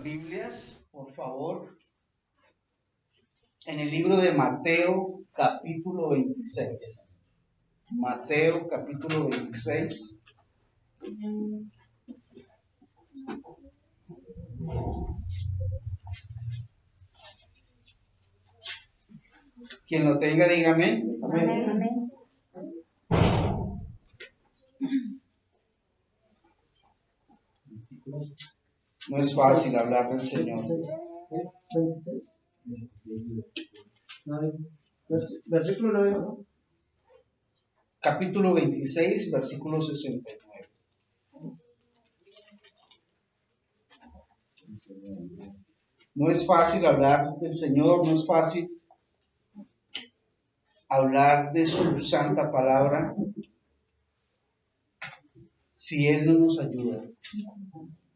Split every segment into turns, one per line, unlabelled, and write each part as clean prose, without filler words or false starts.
Biblias, por favor, en el libro de Mateo, capítulo 26. Mateo, capítulo 26. Quien lo tenga, dígame.
Amén. Amén.
No es fácil hablar del Señor.
Versículo 9, ¿no?
Capítulo 26, versículo 69. No es fácil hablar del Señor, no es fácil hablar de su santa palabra si Él no nos ayuda,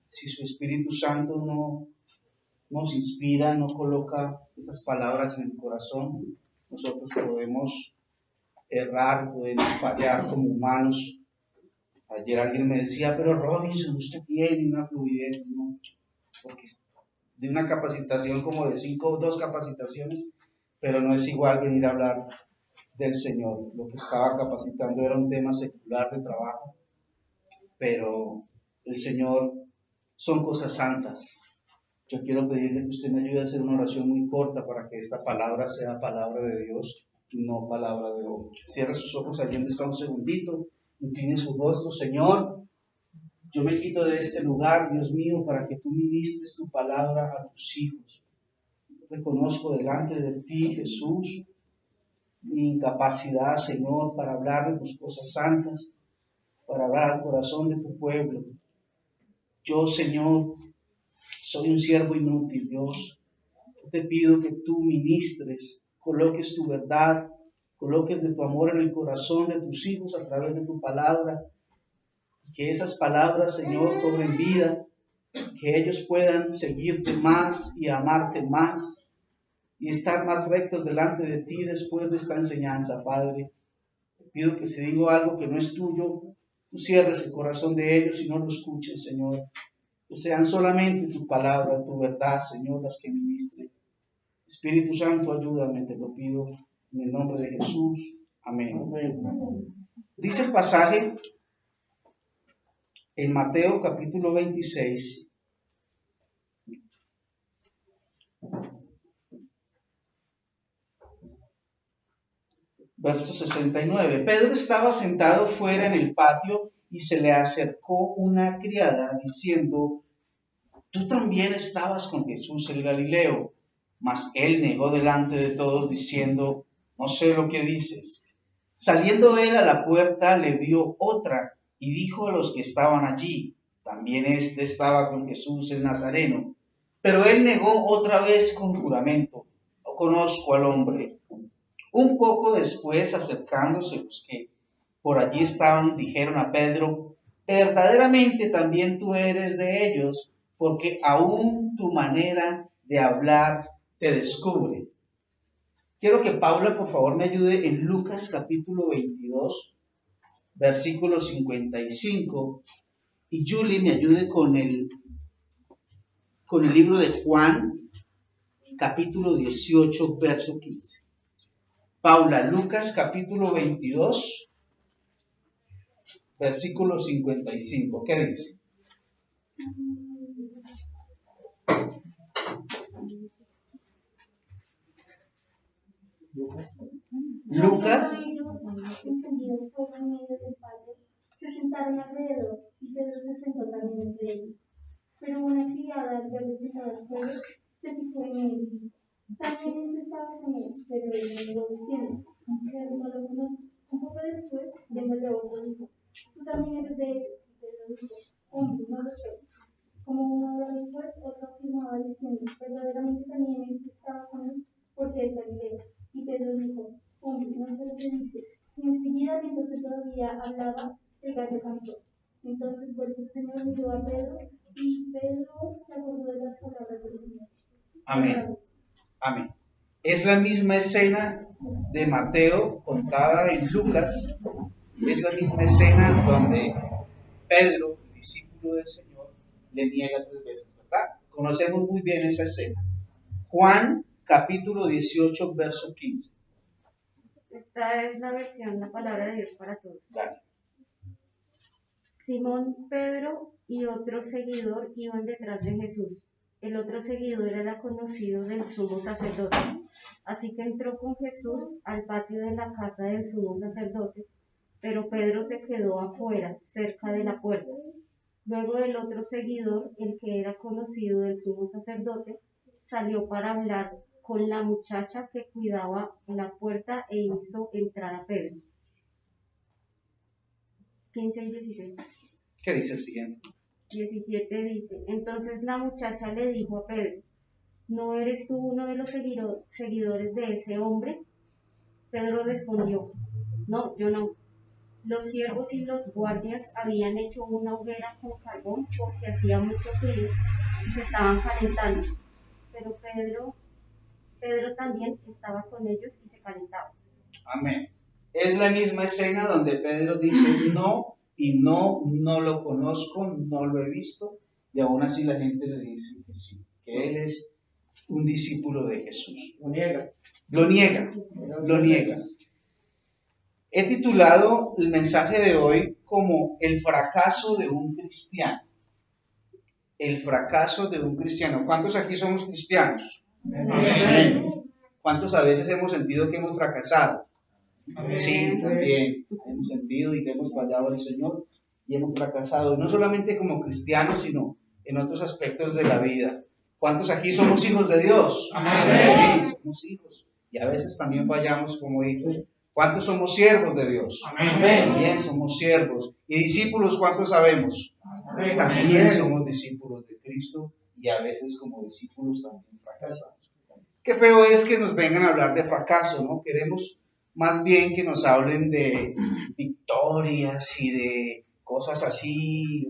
si su Espíritu Santo no nos inspira, no coloca esas palabras en el corazón. Nosotros podemos errar, podemos fallar como humanos. Ayer alguien me decía, pero Robinson, usted tiene una fluidez, ¿no? Porque de una capacitación como de 2 capacitaciones, pero no es igual venir a hablar del Señor. Lo que estaba capacitando era un tema secular de trabajo, pero el Señor son cosas santas. Yo quiero pedirle que usted me ayude a hacer una oración muy corta para que esta palabra sea palabra de Dios y no palabra de hombre. Cierre sus ojos allí donde está un segundito, incline su rostro. Señor, yo me quito de este lugar, Dios mío, para que tú ministres tu palabra a tus hijos. Reconozco delante de ti, Jesús, mi incapacidad, Señor, para hablar de tus cosas santas, para hablar al corazón de tu pueblo. Yo, Señor, soy un siervo inútil, Dios. Yo te pido que tú ministres, coloques tu verdad, coloques de tu amor en el corazón de tus hijos a través de tu palabra. Que esas palabras, Señor, cobren vida, que ellos puedan seguirte más y amarte más y estar más rectos delante de ti después de esta enseñanza, Padre. Te pido que si digo algo que no es tuyo, tú cierres el corazón de ellos y no lo escuchen, Señor. Que sean solamente tu palabra, tu verdad, Señor, las que ministren. Espíritu Santo, ayúdame, te lo pido en el nombre de Jesús. Amén. Amén. Dice el pasaje en Mateo capítulo 26, verso 69. Pedro estaba sentado fuera en el patio y se le acercó una criada diciendo, tú también estabas con Jesús el Galileo. Mas él negó delante de todos diciendo, no sé lo que dices. Saliendo él a la puerta le vio otra y dijo a los que estaban allí, también éste estaba con Jesús el Nazareno. Pero él negó otra vez con juramento, no conozco al hombre. Un poco después, acercándose los que por allí estaban, dijeron a Pedro, verdaderamente también tú eres de ellos, porque aún tu manera de hablar te descubre. Quiero que Paula, por favor, me ayude en Lucas capítulo 22, versículo 55, y Julie me ayude con el libro de Juan, capítulo 18, verso 15. Paula, Lucas capítulo 22, versículo 55. ¿Qué dice? Lucas.
Encendido fuego en medio del patio, se sentaron alrededor y Pedro se sentó también entre ellos. Pero una criada, al verle sentado al fuego, se fijó en él y dijo, también este estaba con él, pero él no negó diciendo, Pedro no lo conozco. Un poco después, viéndole otro, dijo, tú también eres de ellos. Y Pedro dijo, hombre, no lo sé. Como una hora después, otro afirmaba diciendo, verdaderamente también este estaba con él, porque es Galileo. Y Pedro dijo, hombre, no sé lo que dices. Y enseguida, mientras él todavía hablaba, el gallo cantó. Entonces volvió el Señor, miró a Pedro, y Pedro se acordó de las palabras del Señor.
Amén. Amén. Es la misma escena de Mateo contada en Lucas. Es la misma escena donde Pedro, el discípulo del Señor, le niega 3 veces, ¿verdad? Conocemos muy bien esa escena. Juan capítulo 18, verso 15.
Esta es la versión, la palabra de Dios para todos.
Dale.
Simón Pedro y otro seguidor iban detrás de Jesús. El otro seguidor era conocido del sumo sacerdote. Así que entró con Jesús al patio de la casa del sumo sacerdote, pero Pedro se quedó afuera, cerca de la puerta. Luego el otro seguidor, el que era conocido del sumo sacerdote, salió para hablar con la muchacha que cuidaba la puerta e hizo entrar a Pedro. 15 y 16.
¿Qué dice el siguiente?
17 dice, entonces la muchacha le dijo a Pedro, ¿no eres tú uno de los seguidores de ese hombre? Pedro respondió, no, yo no. Los siervos y los guardias habían hecho una hoguera con carbón porque hacía mucho frío y se estaban calentando. Pero Pedro también estaba con ellos y se calentaba.
Amén. Es la misma escena donde Pedro dice no y no lo conozco, no lo he visto, y aún así la gente le dice que sí, que él es un discípulo de Jesús.
Lo niega.
Lo niega. He titulado el mensaje de hoy como el fracaso de un cristiano. El fracaso de un cristiano. ¿Cuántos aquí somos cristianos? Amén. ¿Cuántos a veces hemos sentido que hemos fracasado? Sí, también hemos sentido y que hemos fallado al Señor y hemos fracasado, no solamente como cristianos, sino en otros aspectos de la vida. ¿Cuántos aquí somos hijos de Dios? Amén. Sí, somos hijos y a veces también fallamos como hijos. ¿Cuántos somos siervos de Dios? Amén. También somos siervos. ¿Y discípulos cuántos sabemos? Amén. También somos discípulos de Cristo y a veces como discípulos también fracasamos. Qué feo es que nos vengan a hablar de fracaso, ¿no? Queremos más bien que nos hablen de victorias y de cosas así,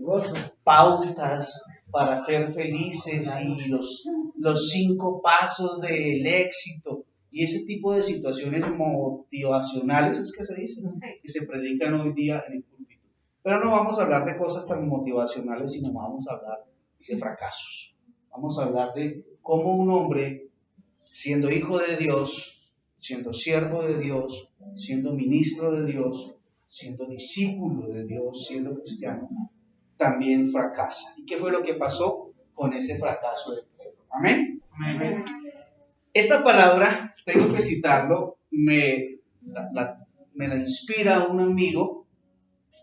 pautas para ser felices y los 5 pasos del éxito y ese tipo de situaciones motivacionales, es que se dice, que se predican hoy día en el púlpito. Pero no vamos a hablar de cosas tan motivacionales, sino vamos a hablar de fracasos. Vamos a hablar de cómo un hombre, siendo hijo de Dios, siendo siervo de Dios, siendo ministro de Dios, siendo discípulo de Dios, siendo cristiano, también fracasa. ¿Y qué fue lo que pasó con ese fracaso de Pedro? Amén. Amén. Esta palabra, tengo que citarlo, me la inspira un amigo,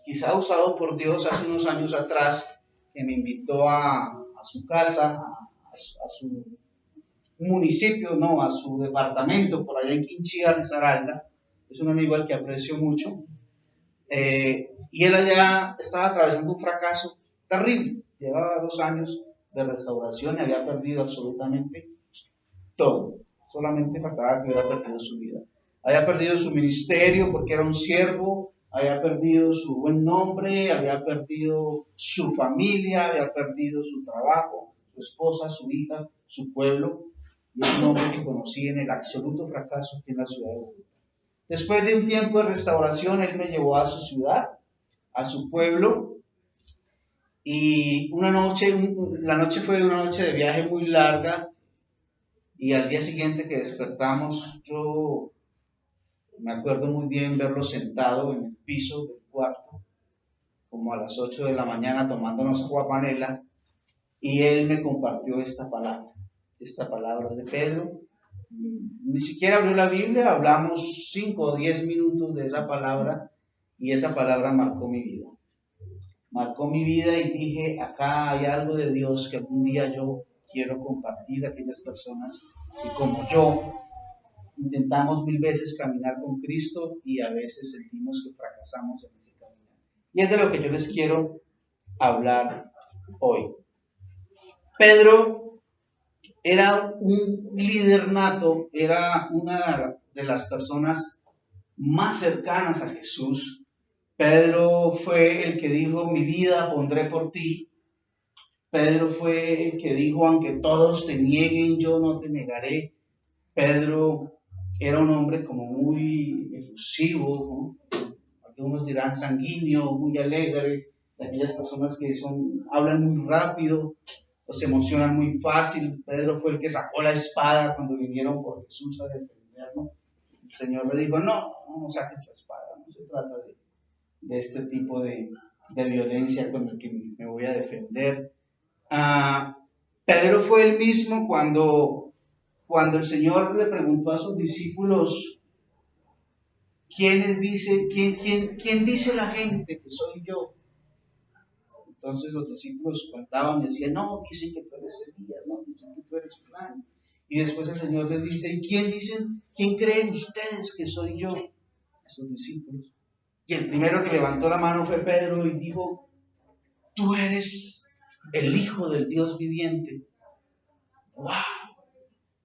quizá usado por Dios hace unos años atrás, que me invitó a su casa, a su municipio, no, a su departamento, por allá en Quinchía, Risaralda. Es un amigo al que aprecio mucho. Y él allá estaba atravesando un fracaso terrible. Llevaba 2 años de restauración y había perdido absolutamente todo. Solamente faltaba que hubiera perdido su vida. Había perdido su ministerio porque era un siervo, había perdido su buen nombre, había perdido su familia, había perdido su trabajo, su esposa, su hija, su pueblo. Y es un hombre que conocí en el absoluto fracaso aquí en la ciudad de Bogotá. Después de un tiempo de restauración, él me llevó a su ciudad, a su pueblo, y la noche fue una noche de viaje muy larga, y al día siguiente que despertamos, yo me acuerdo muy bien verlo sentado en el piso del cuarto, como a las 8 de la mañana tomándonos agua panela, y él me compartió esta palabra de Pedro. Ni siquiera abrió la Biblia, hablamos 5 o 10 minutos de esa palabra y esa palabra marcó mi vida. Marcó mi vida y dije, acá hay algo de Dios que algún día yo quiero compartir a aquellas personas que como yo intentamos 1000 veces caminar con Cristo y a veces sentimos que fracasamos en ese camino. Y es de lo que yo les quiero hablar hoy. Pedro era un líder nato, era una de las personas más cercanas a Jesús. Pedro fue el que dijo, mi vida pondré por ti. Pedro fue el que dijo, aunque todos te nieguen, yo no te negaré. Pedro era un hombre como muy efusivo, ¿no? Algunos dirán sanguíneo, muy alegre, de aquellas personas que hablan muy rápido. se emocionan muy fácil. Pedro fue el que sacó la espada cuando vinieron por Jesús a defenderlo. El Señor le dijo, no saques la espada, no se trata de este tipo de violencia con el que me voy a defender. Pedro fue el mismo cuando el Señor le preguntó a sus discípulos, ¿quién dice la gente que soy yo? Entonces los discípulos contaban y decían, no, dicen que tú eres Elías, no, dicen que tú eres fulano. Y después el Señor les dice, ¿y quién creen ustedes que soy yo? A sus discípulos. Y el primero que levantó la mano fue Pedro y dijo, tú eres el Hijo del Dios viviente. ¡Wow!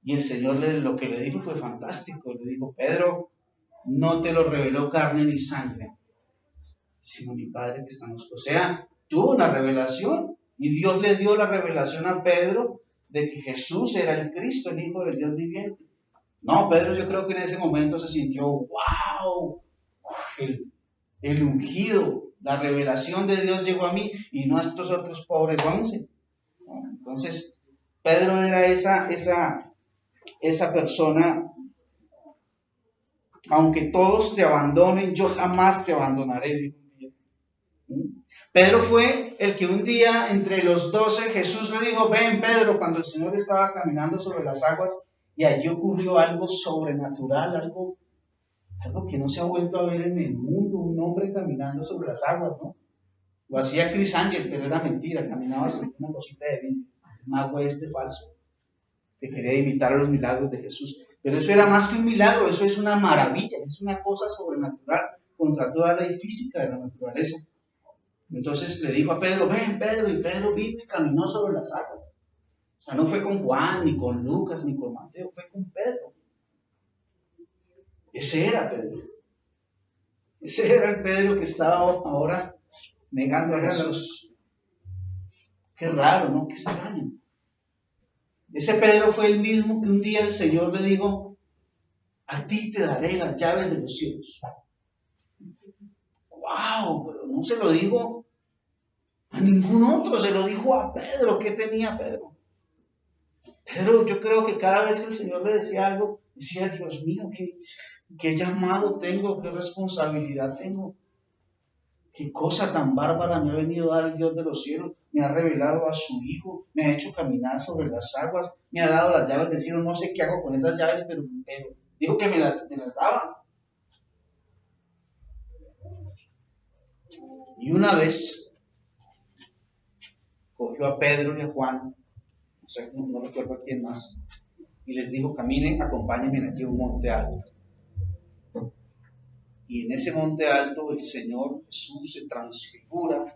Y el Señor lo que le dijo fue fantástico. Le dijo, Pedro, no te lo reveló carne ni sangre, sino mi Padre que está en los cielos. O sea, tuvo una revelación y Dios le dio la revelación a Pedro de que Jesús era el Cristo, el Hijo del Dios viviente. No, Pedro yo creo que en ese momento se sintió, wow, el ungido, la revelación de Dios llegó a mí y no a estos otros pobres 11. Entonces, Pedro era esa persona, aunque todos te abandonen, yo jamás te abandonaré, dijo un día. Pedro fue el que un día entre los 12 Jesús le dijo, ven Pedro, cuando el Señor estaba caminando sobre las aguas y allí ocurrió algo sobrenatural, algo que no se ha vuelto a ver en el mundo, un hombre caminando sobre las aguas, ¿no? Lo hacía Chris Angel, pero era mentira, caminaba sobre una cosita de vidrio, un mago falso, que quería imitar a los milagros de Jesús. Pero eso era más que un milagro, eso es una maravilla, es una cosa sobrenatural contra toda ley física de la naturaleza. Entonces le dijo a Pedro, ven Pedro, y Pedro vino y caminó sobre las aguas. O sea, no fue con Juan, ni con Lucas, ni con Mateo, fue con Pedro. Ese era Pedro. Ese era el Pedro que estaba ahora negando a Jesús. Qué raro, ¿no? Qué extraño. Ese Pedro fue el mismo que un día el Señor le dijo, a ti te daré las llaves de los cielos. ¡Wow! Pero no se lo dijo a ningún otro, se lo dijo a Pedro. ¿Qué tenía Pedro? Pedro, yo creo que cada vez que el Señor le decía algo, decía, Dios mío, qué llamado tengo, qué responsabilidad tengo. Qué cosa tan bárbara me ha venido a dar el Dios de los cielos. Me ha revelado a su Hijo, me ha hecho caminar sobre las aguas, me ha dado las llaves del cielo. No sé qué hago con esas llaves, pero dijo que me las daba. Y una vez cogió a Pedro y a Juan, no recuerdo a quién más, y les dijo, caminen, acompáñenme aquí a un monte alto. Y en ese monte alto el Señor Jesús se transfigura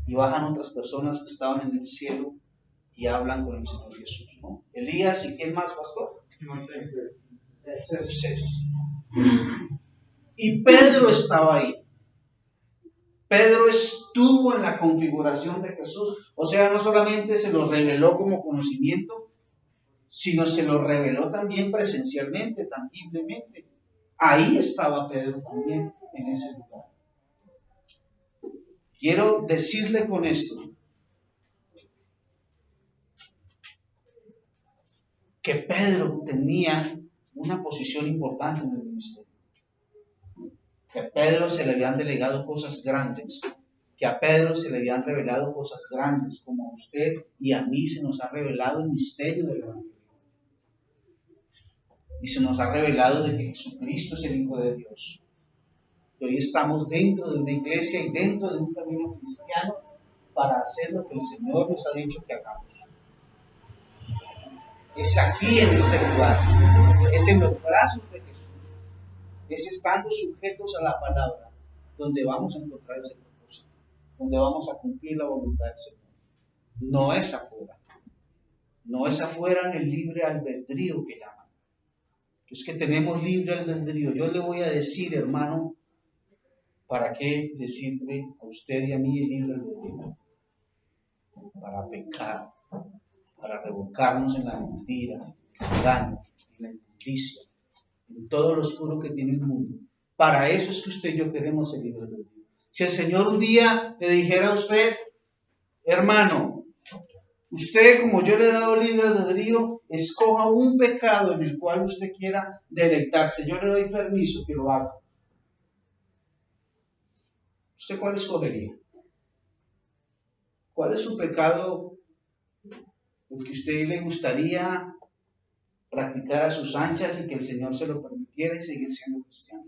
y bajan otras personas que estaban en el cielo y hablan con el Señor Jesús, ¿no? Elías, ¿y quién más, pastor? Moisés. Y Pedro estaba ahí. Pedro estuvo en la configuración de Jesús. O sea, no solamente se lo reveló como conocimiento, sino se lo reveló también presencialmente, tangiblemente. Ahí estaba Pedro también, en ese lugar. Quiero decirle con esto que Pedro tenía una posición importante en el ministerio. Que a Pedro se le habían delegado cosas grandes, que a Pedro se le habían revelado cosas grandes, como a usted y a mí se nos ha revelado el misterio del Evangelio. Y se nos ha revelado de que Jesucristo es el Hijo de Dios. Y hoy estamos dentro de una iglesia y dentro de un camino cristiano para hacer lo que el Señor nos ha dicho que hagamos. Es aquí en este lugar, es en los brazos de Jesús, es estando sujetos a la palabra, donde vamos a encontrar ese propósito, donde vamos a cumplir la voluntad del Señor. No es afuera, no es afuera en el libre albedrío que llaman. Es que tenemos libre albedrío. Yo le voy a decir, hermano, ¿para qué le sirve a usted y a mí el libre albedrío? Para pecar, para revolcarnos en la mentira, en el engaño, en la injusticia, en todo lo oscuro que tiene el mundo. Para eso es que usted y yo queremos el libre albedrío. Si el Señor un día le dijera a usted, hermano, Usted, como yo le he dado libre albedrío, escoja un pecado en el cual usted quiera deleitarse. Yo le doy permiso que lo haga. ¿Usted cuál escogería? ¿Cuál es su pecado, el que a usted le gustaría practicar a sus anchas y que el Señor se lo permitiera y seguir siendo cristiano?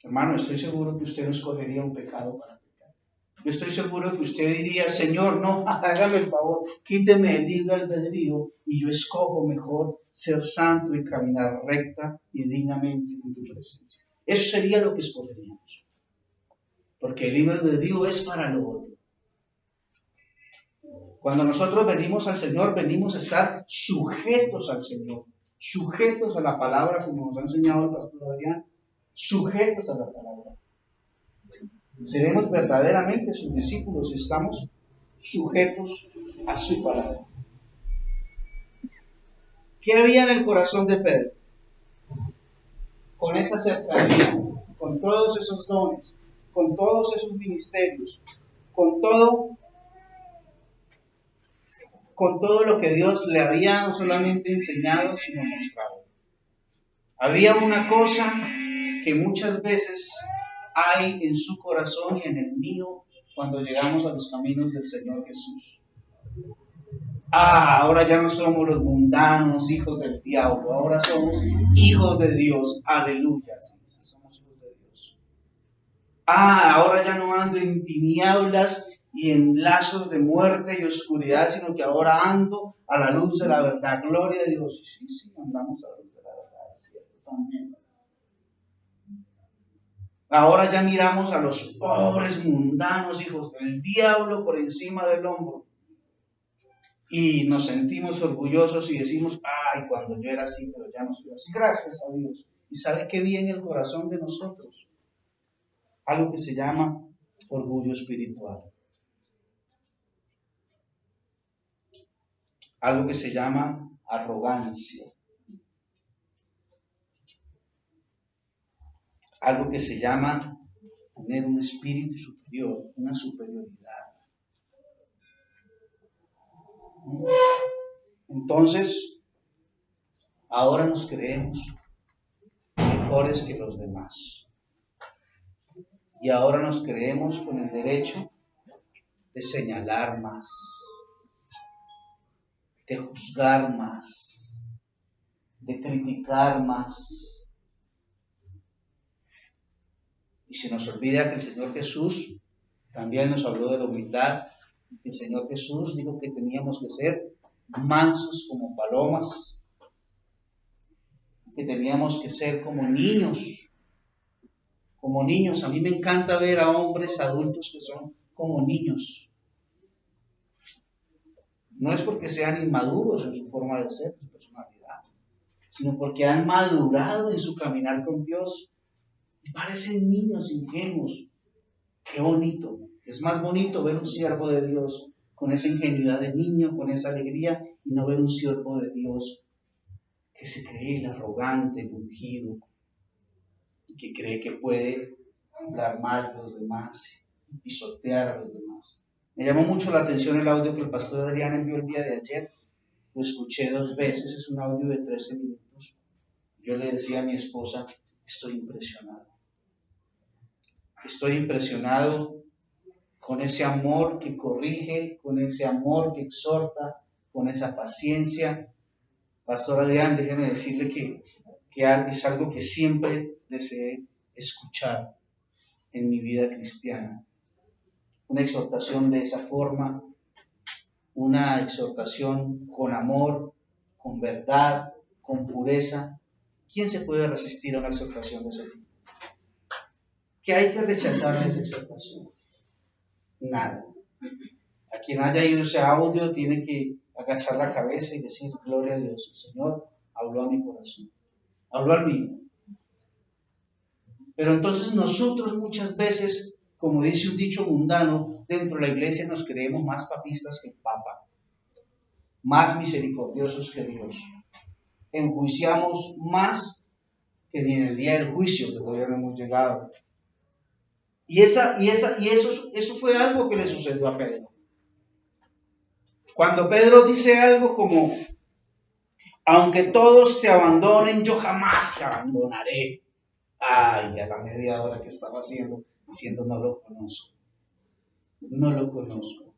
Hermano, estoy seguro que usted no escogería un pecado para pecar. Yo estoy seguro que usted diría, Señor, no, hágame el favor, quíteme el libre albedrío y yo escojo mejor ser santo y caminar recta y dignamente en tu presencia. Eso sería lo que escogeríamos. Porque el libre albedrío es para lo otro. Cuando nosotros venimos al Señor, venimos a estar sujetos al Señor, sujetos a la palabra, como nos ha enseñado el pastor Adrián, sujetos a la palabra. Seremos verdaderamente sus discípulos si estamos sujetos a su palabra. ¿Qué había en el corazón de Pedro? Con esa cercanía, con todos esos dones, con todos esos ministerios, con todo lo que Dios le había no solamente enseñado, sino mostrado. Había una cosa que muchas veces hay en su corazón y en el mío cuando llegamos a los caminos del Señor Jesús. Ahora ya no somos los mundanos hijos del diablo, ahora somos hijos de Dios, aleluya, sí, somos hijos de Dios. Ahora ya no ando en tinieblas y en lazos de muerte y oscuridad, sino que ahora ando a la luz de la verdad, gloria a Dios. Sí, andamos a la luz de la verdad, es cierto también. Ahora ya miramos a los pobres mundanos hijos del diablo por encima del hombro. Y nos sentimos orgullosos y decimos, cuando yo era así, pero ya no soy así. Gracias a Dios. ¿Y sabe qué vi en el corazón de nosotros? Algo que se llama orgullo espiritual. Algo que se llama arrogancia. Algo que se llama tener un espíritu superior, una superioridad. Entonces, ahora nos creemos mejores que los demás. Y ahora nos creemos con el derecho de señalar más, de juzgar más, de criticar más. Y se nos olvida que el Señor Jesús también nos habló de la humildad. El Señor Jesús dijo que teníamos que ser mansos como palomas, que teníamos que ser como niños. Como niños, a mí me encanta ver a hombres adultos que son como niños. No es porque sean inmaduros en su forma de ser, en su personalidad, sino porque han madurado en su caminar con Dios y parecen niños ingenuos. ¡Qué bonito! Es más bonito ver un siervo de Dios con esa ingenuidad de niño, con esa alegría, y no ver un siervo de Dios que se cree el arrogante, el ungido, y que cree que puede hablar mal de los demás y pisotear a los demás. Me llamó mucho la atención el audio que el pastor Adrián envió el día de ayer. Lo escuché 2 veces, es un audio de 13 minutos. Yo le decía a mi esposa, estoy impresionado. Estoy impresionado con ese amor que corrige, con ese amor que exhorta, con esa paciencia. Pastor Adrián, déjeme decirle que es algo que siempre deseé escuchar en mi vida cristiana. Una exhortación de esa forma, una exhortación con amor, con verdad, con pureza. ¿Quién se puede resistir a una exhortación de ese tipo? ¿Qué hay que rechazar de esa exhortación? Nada. A quien haya ido ese audio tiene que agachar la cabeza y decir, gloria a Dios, el Señor habló a mi corazón, habló al mío. Pero entonces nosotros muchas veces, como dice un dicho mundano, dentro de la iglesia nos creemos más papistas que el Papa, más misericordiosos que Dios. Enjuiciamos más que ni en el día del juicio, que todavía no hemos llegado. Y eso fue algo que le sucedió a Pedro. Cuando Pedro dice algo como, aunque todos te abandonen, yo jamás te abandonaré. Ay, a la media hora que estaba diciendo, no lo conozco. No lo conozco.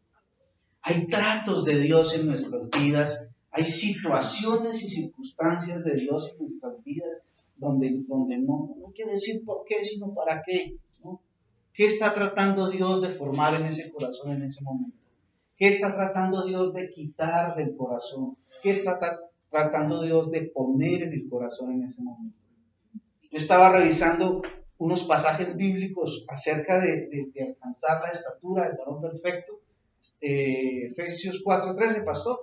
Hay tratos de Dios en nuestras vidas, hay situaciones y circunstancias de Dios en nuestras vidas donde no quiere decir por qué, sino para qué, ¿no? ¿Qué está tratando Dios de formar en ese corazón en ese momento? ¿Qué está tratando Dios de quitar del corazón? ¿Qué está tratando Dios de poner en el corazón en ese momento? Yo estaba revisando unos pasajes bíblicos acerca de alcanzar la estatura del varón perfecto. Efesios 4:13, pastor.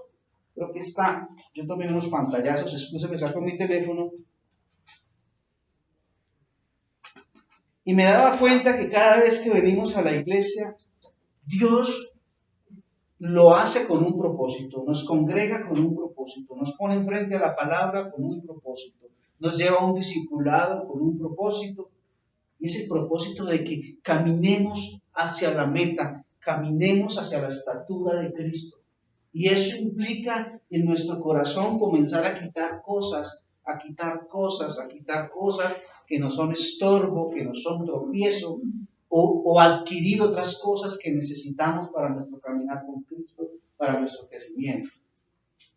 Creo que está. Yo tomé unos pantallazos, excúseme, saco mi teléfono. Y me daba cuenta que cada vez que venimos a la iglesia, Dios lo hace con un propósito, nos congrega con un propósito, nos pone enfrente a la palabra con un propósito, nos lleva a un discipulado con un propósito, y ese propósito de que caminemos hacia la meta, caminemos hacia la estatura de Cristo. Y eso implica en nuestro corazón comenzar a quitar cosas que nos son estorbo, que nos son tropiezo, o adquirir otras cosas que necesitamos para nuestro caminar con Cristo, para nuestro crecimiento.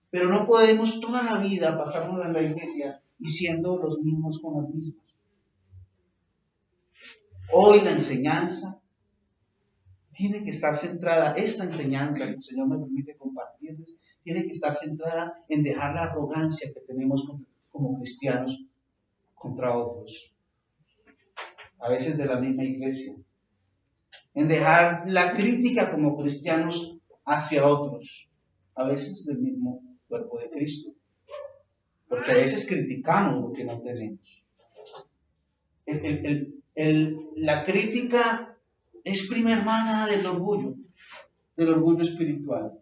Pero no podemos toda la vida pasarnos en la iglesia y siendo los mismos con las mismas. Hoy la enseñanza tiene que estar centrada, esta enseñanza que el Señor me permite compartirles, tiene que estar centrada en dejar la arrogancia que tenemos como cristianos contra otros, a veces de la misma iglesia, en dejar la crítica como cristianos hacia otros, a veces del mismo cuerpo de Cristo, porque a veces criticamos lo que no tenemos. La crítica es prima hermana del orgullo espiritual.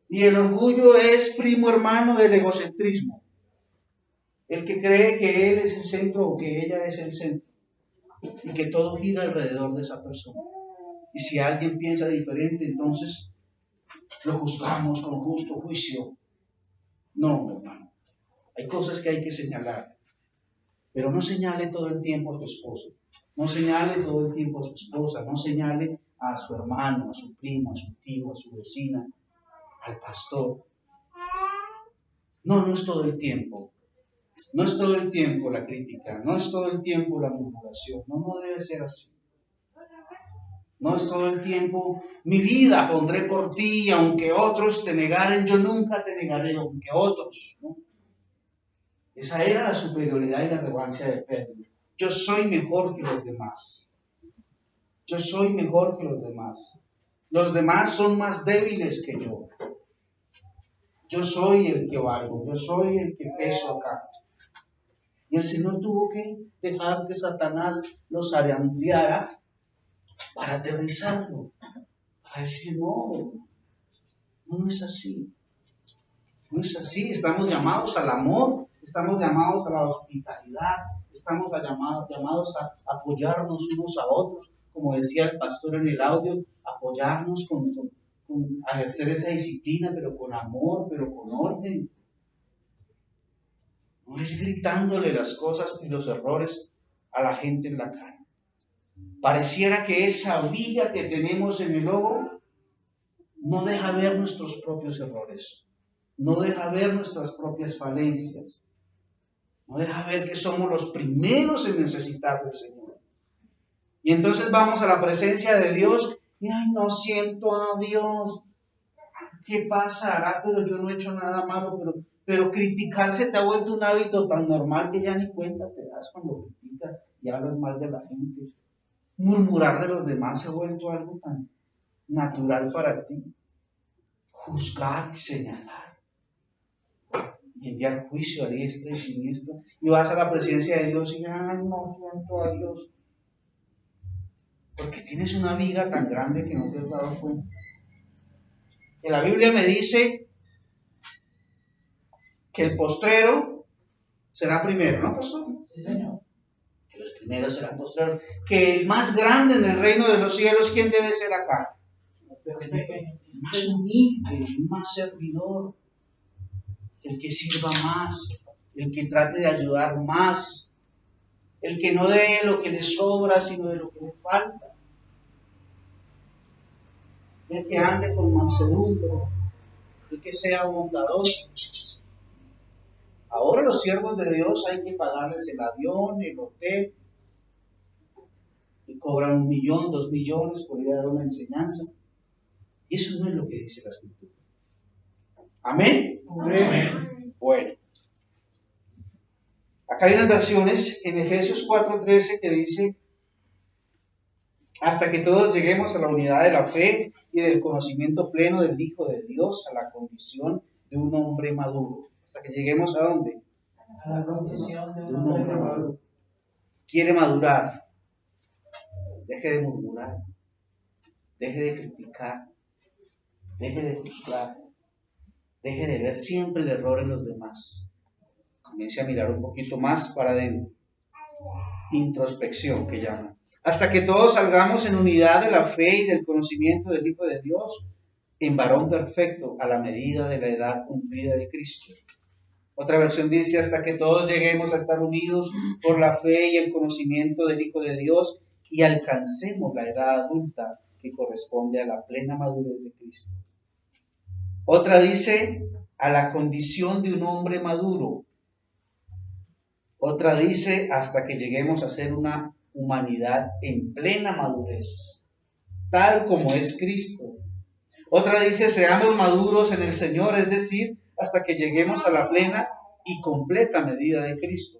Y el orgullo es primo hermano del egocentrismo. El que cree que él es el centro o que ella es el centro. Y que todo gira alrededor de esa persona. Y si alguien piensa diferente, entonces lo juzgamos con justo juicio. No, hermano. Hay cosas que hay que señalar. Pero no señale todo el tiempo a su esposo. No señale todo el tiempo a su esposa. No señale a su hermano, a su primo, a su tío, a su vecina, al pastor. No es todo el tiempo. No es todo el tiempo la crítica. No es todo el tiempo la murmuración. No debe ser así. No es todo el tiempo, mi vida pondré por ti, aunque otros te negaren, yo nunca te negaré, aunque otros, ¿no? Esa era la superioridad y la arrogancia de Pedro. Yo soy mejor que los demás. Yo soy mejor que los demás. Los demás son más débiles que yo. Yo soy el que valgo. Yo soy el que peso acá. Y el Señor tuvo que dejar que Satanás los zarandeara para aterrizarlo. Para decir, no es así. No es así, estamos llamados al amor, estamos llamados a la hospitalidad, estamos llamados a apoyarnos unos a otros, como decía el pastor en el audio, apoyarnos a ejercer esa disciplina, pero con amor, pero con orden. No es gritándole las cosas y los errores a la gente en la cara. Pareciera que esa viga que tenemos en el ojo no deja ver nuestros propios errores. No deja ver nuestras propias falencias. No deja ver que somos los primeros en necesitar del Señor. Y entonces vamos a la presencia de Dios y no siento a Dios. ¿Qué pasará? Pero yo no he hecho nada malo. Pero criticarse te ha vuelto un hábito tan normal que ya ni cuenta te das cuando criticas y hablas mal de la gente. Murmurar de los demás se ha vuelto algo tan natural para ti. Juzgar y señalar. Y enviar juicio a diestra y siniestra, y vas a la presencia de Dios y no siento a Dios, porque tienes una viga tan grande que no te has dado cuenta. Que la Biblia me dice que el postrero será primero, ¿no, pastor?
Sí, señor.
Que los Primero serán postreros. Que el más grande en el reino de los cielos, ¿quién debe ser acá? El más humilde, el más servidor, el que sirva más, el que trate de ayudar más, el que no dé lo que le sobra, sino de lo que le falta, el que ande con mansedumbre, el que sea bondadoso. Ahora los siervos de Dios hay que pagarles el avión, el hotel, y cobran 1 millón, 2 millones por ir a dar una enseñanza. Y eso no es lo que dice la Escritura. ¿Amén?
Amén.
Bueno. Acá hay unas versiones en Efesios 4:13 que dice: hasta que todos lleguemos a la unidad de la fe y del conocimiento pleno del Hijo de Dios, a la condición de un hombre maduro. Hasta que lleguemos ¿a dónde?
A la condición de
De un hombre maduro. Quiere madurar. Deje de murmurar. Deje de criticar. Deje de juzgar. Deje de ver siempre el error en los demás. Comience a mirar un poquito más para adentro. Introspección que llaman. Hasta que todos salgamos en unidad de la fe y del conocimiento del Hijo de Dios, en varón perfecto, a la medida de la edad cumplida de Cristo. Otra versión dice: hasta que todos lleguemos a estar unidos por la fe y el conocimiento del Hijo de Dios y alcancemos la edad adulta que corresponde a la plena madurez de Cristo. Otra dice: a la condición de un hombre maduro. Otra dice: hasta que lleguemos a ser una humanidad en plena madurez, tal como es Cristo. Otra dice: seamos maduros en el Señor, es decir, hasta que lleguemos a la plena y completa medida de Cristo.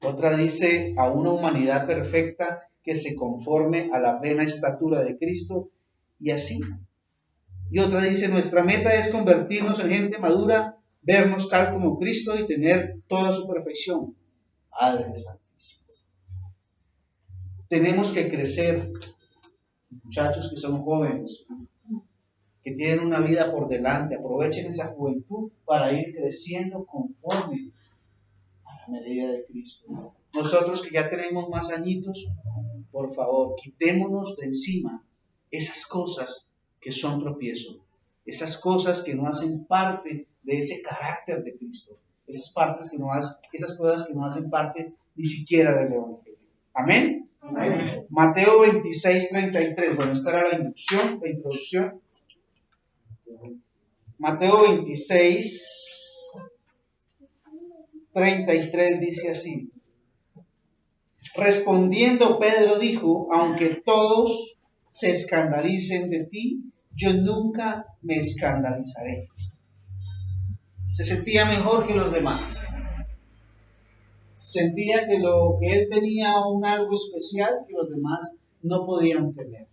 Otra dice: a una humanidad perfecta que se conforme a la plena estatura de Cristo, y así. Y otra dice: nuestra meta es convertirnos en gente madura, vernos tal como Cristo y tener toda su perfección. Padre Santísimo. Tenemos que crecer, muchachos que son jóvenes, que tienen una vida por delante. Aprovechen esa juventud para ir creciendo conforme a la medida de Cristo. Nosotros que ya tenemos más añitos, por favor, quitémonos de encima esas cosas que son tropiezo, esas cosas que no hacen parte de ese carácter de Cristo, esas cosas que no hacen parte ni siquiera del Evangelio. ¿Amén?
Amén.
Mateo 26:33. Bueno, esta era la introducción. Mateo 26:33 dice así: respondiendo Pedro dijo: aunque todos se escandalicen de ti, yo nunca me escandalizaré. Se sentía mejor que los demás. Sentía que lo que él tenía un algo especial que los demás no podían tener.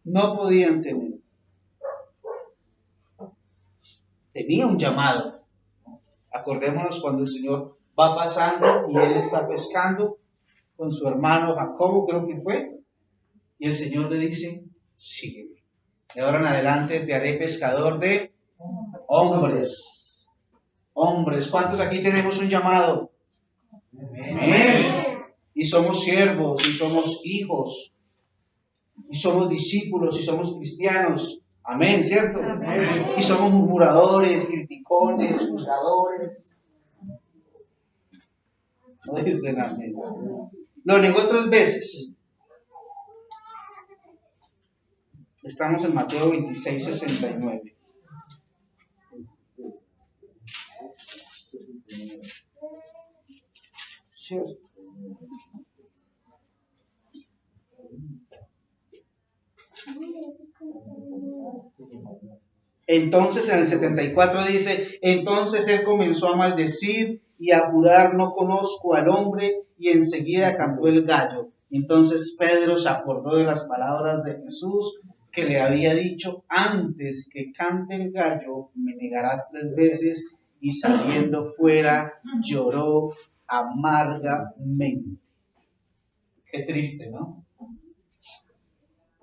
No podían tener. Tenía un llamado. Acordémonos cuando el Señor va pasando y él está pescando con su hermano Jacobo, creo que fue, y el Señor le dice: sígueme. De ahora en adelante te haré pescador de hombres. Hombres. ¿Cuántos aquí tenemos un llamado? Amén. Y somos siervos, y somos hijos, y somos discípulos, y somos cristianos. Amén, ¿cierto? Amén. Y somos murmuradores, criticones, juzgadores. No dicen amén. Lo negó 3 veces. Estamos en Mateo 26:69. ¿Cierto? Entonces en el 74 dice: entonces él comenzó a maldecir y a jurar: no conozco al hombre, y enseguida cantó el gallo. Entonces Pedro se acordó de las palabras de Jesús que le había dicho: antes que cante el gallo me negarás 3 veces, y saliendo fuera lloró amargamente. Qué triste, ¿no?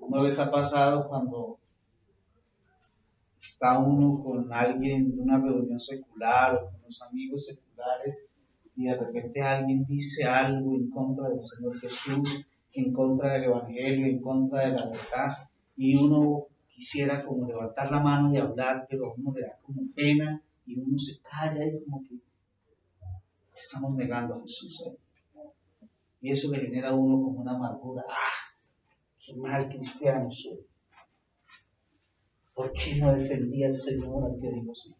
¿No les ha pasado cuando está uno con alguien en una reunión secular o con los amigos seculares y de repente alguien dice algo en contra del Señor Jesús, en contra del Evangelio, en contra de la verdad, y uno quisiera como levantar la mano y hablar, pero a uno le da como pena y uno se calla y como que estamos negando a Jesús. Y eso le genera a uno como una amargura. Qué mal cristiano soy. ¿Por qué no defendía al Señor al que digo sí?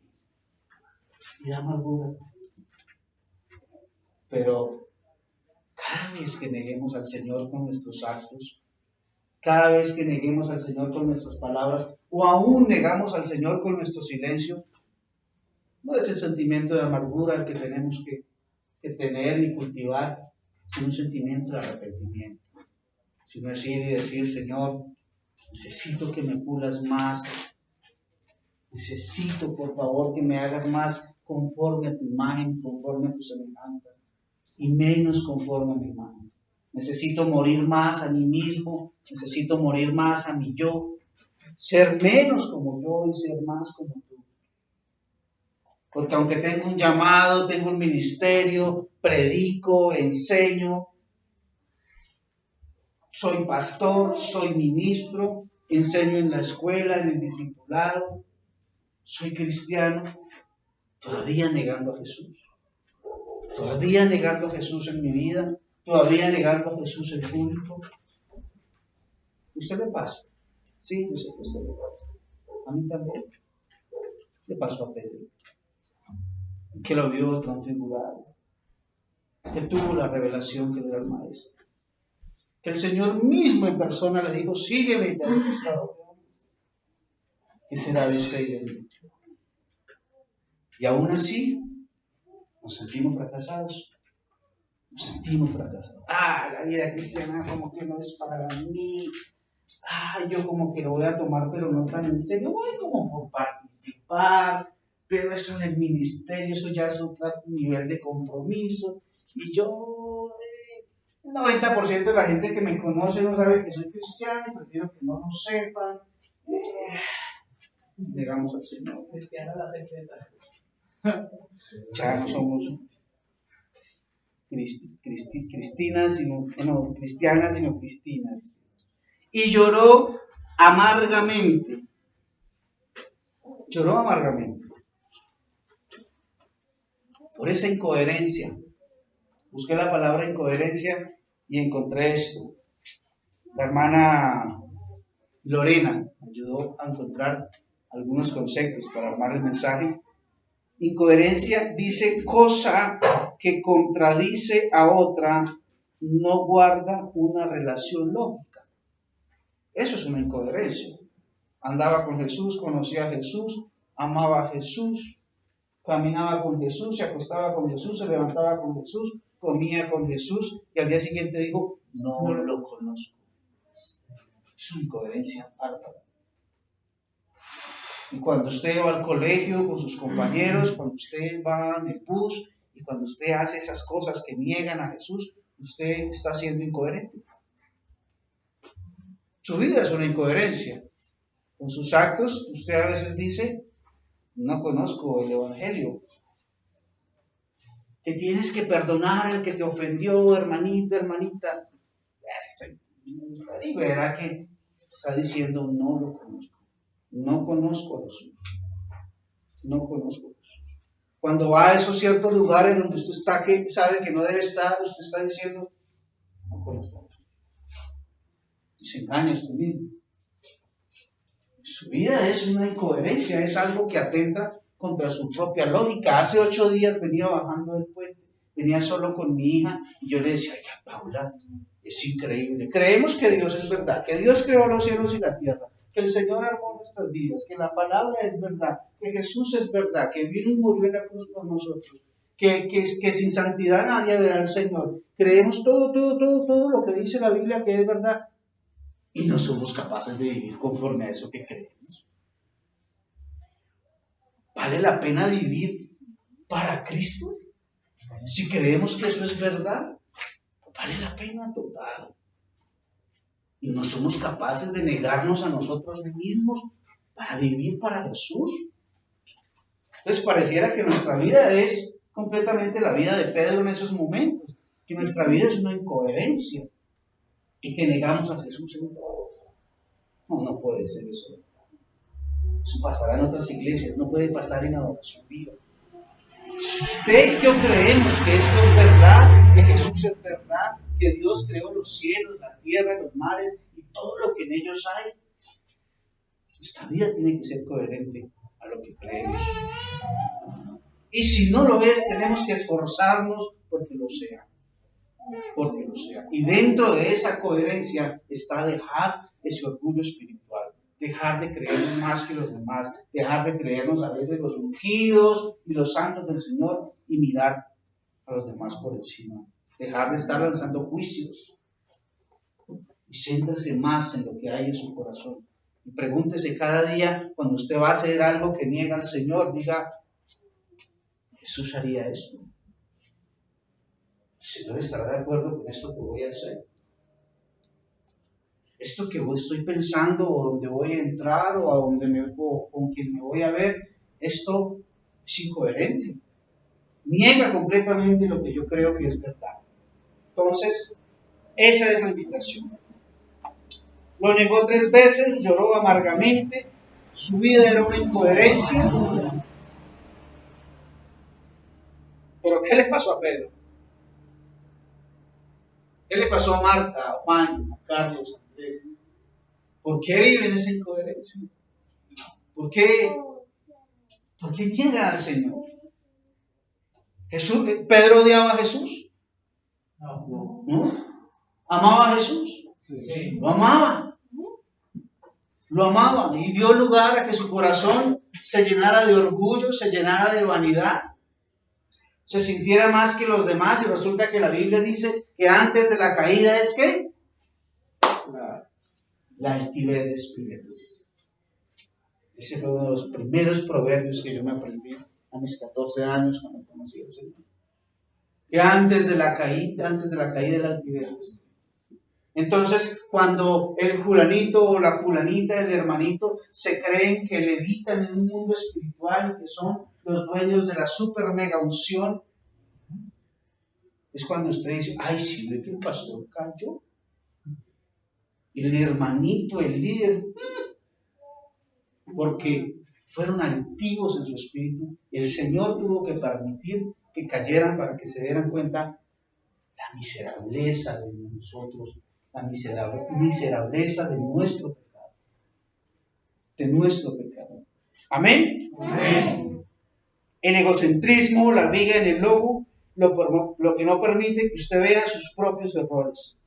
Y da amargura. Pero cada vez que neguemos al Señor con nuestros actos, cada vez que neguemos al Señor con nuestras palabras, o aún negamos al Señor con nuestro silencio, no es el sentimiento de amargura el que tenemos que tener y cultivar, sino un sentimiento de arrepentimiento. Sino es ir y decir, Señor, necesito que me pulas más, necesito por favor que me hagas más conforme a tu imagen, conforme a tu semejanza, y menos conforme a mi imagen. Necesito morir más a mí mismo, necesito morir más a mi yo, ser menos como yo y ser más como tú. Porque aunque tengo un llamado, tengo un ministerio, predico, enseño, soy pastor, soy ministro, enseño en la escuela, en el discipulado, soy cristiano, todavía negando a Jesús. Todavía negando a Jesús en mi vida, todavía negando a Jesús en público. ¿Usted le pasa? Sí, yo sé que a usted le pasa. A mí también. Le pasó a Pedro, que lo vio transfigurado, que tuvo la revelación que le era el maestro, que el Señor mismo en persona le dijo, sígueme y te haré pescador de hombres. ¿Qué será de usted y de mí? Y aún así, nos sentimos fracasados. Nos sentimos fracasados. La vida cristiana como que no es para mí. Yo como que lo voy a tomar, pero no tan en serio. Voy como por participar, pero eso en el ministerio, eso ya es otro nivel de compromiso. Y yo, 90% de la gente que me conoce no sabe que soy cristiano y prefiero que no lo sepan. Negamos al Señor.
Cristiana la secreta.
Ya no somos cristianas, sino cristinas. Y lloró amargamente. Lloró amargamente. Por esa incoherencia. Busqué la palabra incoherencia y encontré esto. La hermana Lorena me ayudó a encontrar algunos conceptos para armar el mensaje. Incoherencia dice cosa que contradice a otra, no guarda una relación lógica. Eso es una incoherencia. Andaba con Jesús, conocía a Jesús, amaba a Jesús, caminaba con Jesús, se acostaba con Jesús, se levantaba con Jesús, comía con Jesús y al día siguiente dijo, no lo conozco. Es una incoherencia bárbara. Y cuando usted va al colegio con sus compañeros, cuando usted va en el bus y cuando usted hace esas cosas que niegan a Jesús, usted está siendo incoherente. Su vida es una incoherencia. Con sus actos, usted a veces dice, no conozco el Evangelio. Que tienes que perdonar al que te ofendió, hermanita, hermanita. Y verá que está diciendo, no lo conozco. No conozco a Jesús. No conozco a Jesús. Cuando va a esos ciertos lugares donde usted está, que sabe que no debe estar, usted está diciendo, no conozco a Jesús. Y se engaña a usted mismo. Su vida es una incoherencia, es algo que atenta contra su propia lógica. Hace 8 días venía bajando del puente, venía solo con mi hija y yo le decía, ya Paula, es increíble. Creemos que Dios es verdad, que Dios creó los cielos y la tierra, que el Señor armó nuestras vidas, que la palabra es verdad, que Jesús es verdad, que vino y murió en la cruz por nosotros, que sin santidad nadie verá al Señor. Creemos todo lo que dice la Biblia que es verdad y no somos capaces de vivir conforme a eso que creemos. ¿Vale la pena vivir para Cristo? Si creemos que eso es verdad, vale la pena total. Y no somos capaces de negarnos a nosotros mismos para vivir para Jesús. Entonces pareciera que nuestra vida es completamente la vida de Pedro en esos momentos, que nuestra vida es una incoherencia y que negamos a Jesús en todo. No, no puede ser eso. Eso pasará en otras iglesias, no puede pasar en adoración viva. Si usted y yo creemos que esto es verdad, que Jesús es verdad, que Dios creó los cielos, la tierra, los mares y todo lo que en ellos hay, esta vida tiene que ser coherente a lo que creemos. Y si no lo es, tenemos que esforzarnos porque lo sea. Porque lo sea. Y dentro de esa coherencia está dejar ese orgullo espiritual. Dejar de creernos más que los demás, dejar de creernos a veces los ungidos y los santos del Señor y mirar a los demás por encima. Dejar de estar lanzando juicios y céntrese más en lo que hay en su corazón. Y pregúntese cada día, cuando usted va a hacer algo que niega al Señor, diga, ¿Jesús haría esto? ¿El Señor estará de acuerdo con esto que voy a hacer? Esto que estoy pensando, o donde voy a entrar, o a donde o con quien me voy a ver, esto es incoherente. Niega completamente lo que yo creo que es verdad. Entonces, esa es la invitación. Lo negó 3 veces, lloró amargamente, su vida era una incoherencia. Pero ¿qué le pasó a Pedro? ¿Qué le pasó a Marta, a Juan, a Carlos, a Andrés? ¿Por qué viven esa incoherencia? ¿Por qué niegan al Señor? ¿Pedro odiaba a Jesús? ¿No? ¿Amaba a Jesús?
Sí.
Lo amaba. Lo amaba y dio lugar a que su corazón se llenara de orgullo, se llenara de vanidad, se sintiera más que los demás, y resulta que la Biblia dice que antes de la caída es ¿qué? La altivez de espíritu. Ese fue uno de los primeros proverbios que yo me aprendí a mis 14 años cuando conocí al Señor. Que antes de la caída la altivez de espíritu. Entonces, cuando el fulanito o la fulanita, el hermanito, se creen que levitan en un mundo espiritual, que son los dueños de la super mega unción, es cuando usted dice, ay, sí, ve que el pastor cayó. El hermanito, el líder, porque fueron altivos en su espíritu. El Señor tuvo que permitir que cayeran para que se dieran cuenta la miserableza de nosotros, la miserableza de nuestro pecado. De nuestro pecado. ¿Amén?
Amén.
El egocentrismo, la viga en el lobo, lo que no permite que usted vea sus propios errores.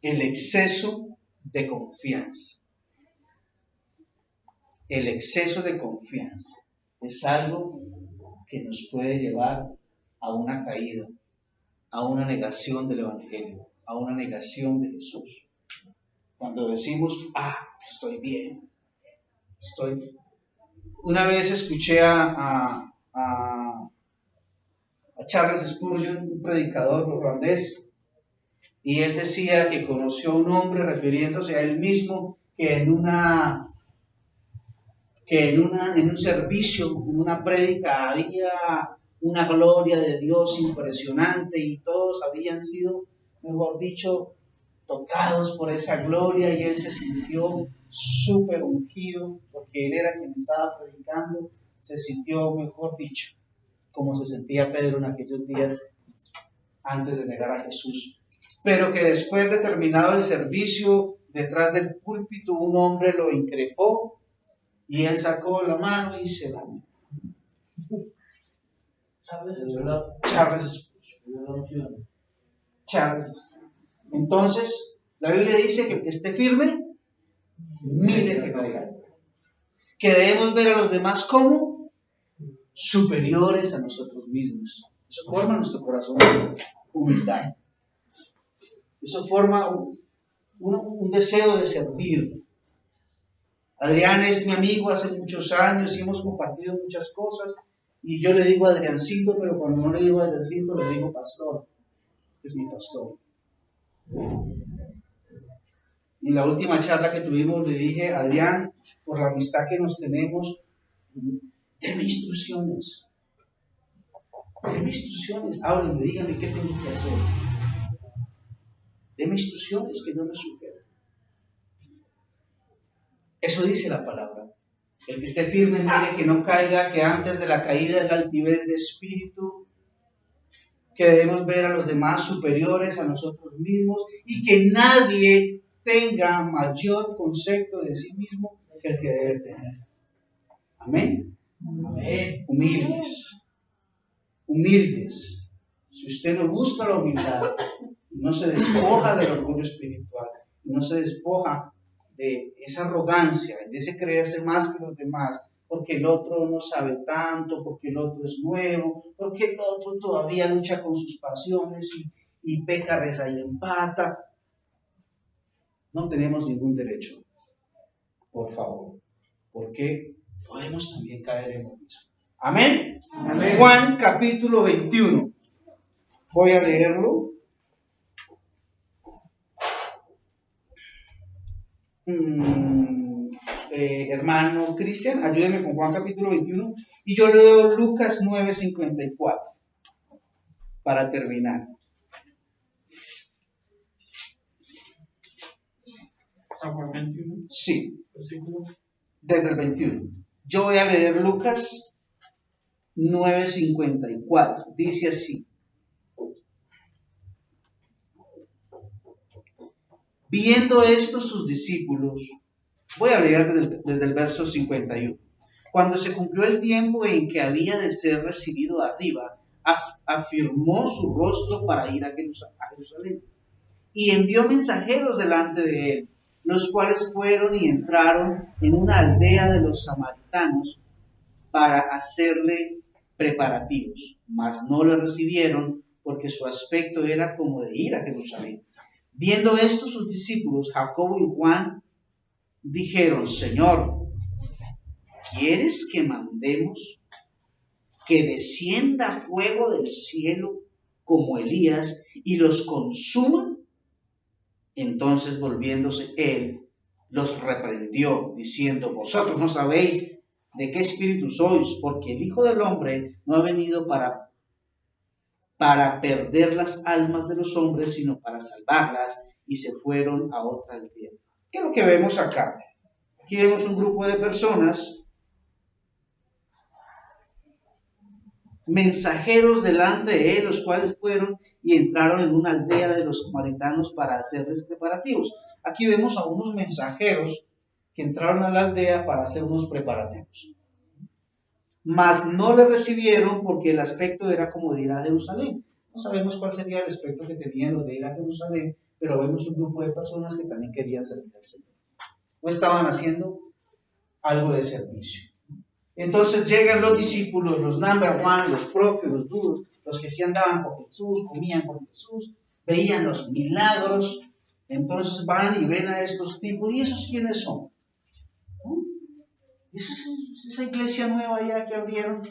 El exceso de confianza. El exceso de confianza es algo que nos puede llevar a una caída, a una negación del Evangelio, a una negación de Jesús. Cuando decimos, estoy bien, Una vez escuché a Charles Spurgeon, un predicador irlandés, y él decía que conoció a un hombre refiriéndose a él mismo que en un servicio, en una prédica, había una gloria de Dios impresionante y todos habían sido, mejor dicho, tocados por esa gloria, y él se sintió súper ungido porque él era quien estaba predicando. Se sintió, mejor dicho, como se sentía Pedro en aquellos días antes de negar a Jesús. Pero que después de terminado el servicio, detrás del púlpito un hombre lo increpó y él sacó la mano y se la metió. Charles. Entonces, la Biblia dice que el que esté firme, mire que no caiga. Que debemos ver a los demás como superiores a nosotros mismos. Eso forma nuestro corazón de humildad. Eso forma un deseo de servir. Adrián es mi amigo hace muchos años y hemos compartido muchas cosas. Y yo le digo Adriancito, pero cuando no le digo Adriancito, le digo pastor. Es mi pastor. Y en la última charla que tuvimos le dije, Adrián, por la amistad que nos tenemos, Deme instrucciones. Deme instrucciones. Háblenme, díganme qué tengo que hacer. Deme instrucciones que no me superen. Eso dice la palabra. El que esté firme, mire que no caiga, que antes de la caída es la altivez de espíritu, que debemos ver a los demás superiores a nosotros mismos y que nadie tenga mayor concepto de sí mismo que el que debe tener. Amén. Amén. Humildes. Humildes. Si usted no busca la humildad, no se despoja del orgullo espiritual, no se despoja de esa arrogancia, de ese creerse más que los demás, porque el otro no sabe tanto, porque el otro es nuevo, porque el otro todavía lucha con sus pasiones y peca, reza y empata. No tenemos ningún derecho, por favor, porque podemos también caer en lo mismo. Amén. Amén. Juan capítulo 21. Voy a leerlo. Hermano Cristian, ayúdeme con Juan capítulo 21 y yo leo Lucas 9:54 para terminar.
Juan 21.
Sí,
Versículo.
desde el 21. Yo voy a leer Lucas 9:54. Dice así: viendo esto sus discípulos, voy a leer desde el verso 51. Cuando se cumplió el tiempo en que había de ser recibido arriba, afirmó su rostro para ir a Jerusalén y envió mensajeros delante de él, los cuales fueron y entraron en una aldea de los samaritanos para hacerle preparativos, mas no le recibieron porque su aspecto era como de ir a Jerusalén. Viendo esto sus discípulos, Jacobo y Juan, dijeron: Señor, ¿quieres que mandemos que descienda fuego del cielo como Elías y los consuma? Entonces, volviéndose él, los reprendió, diciendo: vosotros no sabéis de qué espíritu sois, porque el Hijo del Hombre no ha venido para perder las almas de los hombres, sino para salvarlas. Y se fueron a otra aldea. ¿Qué es lo que vemos acá? Aquí vemos un grupo de personas, mensajeros delante de él, los cuales fueron y entraron en una aldea de los samaritanos para hacerles preparativos. Aquí vemos a unos mensajeros que entraron a la aldea para hacer unos preparativos. Mas no le recibieron porque el aspecto era como de ir a Jerusalén. No sabemos cuál sería el aspecto que tenían los de ir a Jerusalén, pero vemos un grupo de personas que también querían servir al Señor. O estaban haciendo algo de servicio. Entonces llegan los discípulos, los number one, los propios, los duros, los que sí andaban con Jesús, comían con Jesús, veían los milagros. Entonces van y ven a estos tipos. ¿Y esos quiénes son? ¿No? Eso es esa iglesia nueva allá que abrieron.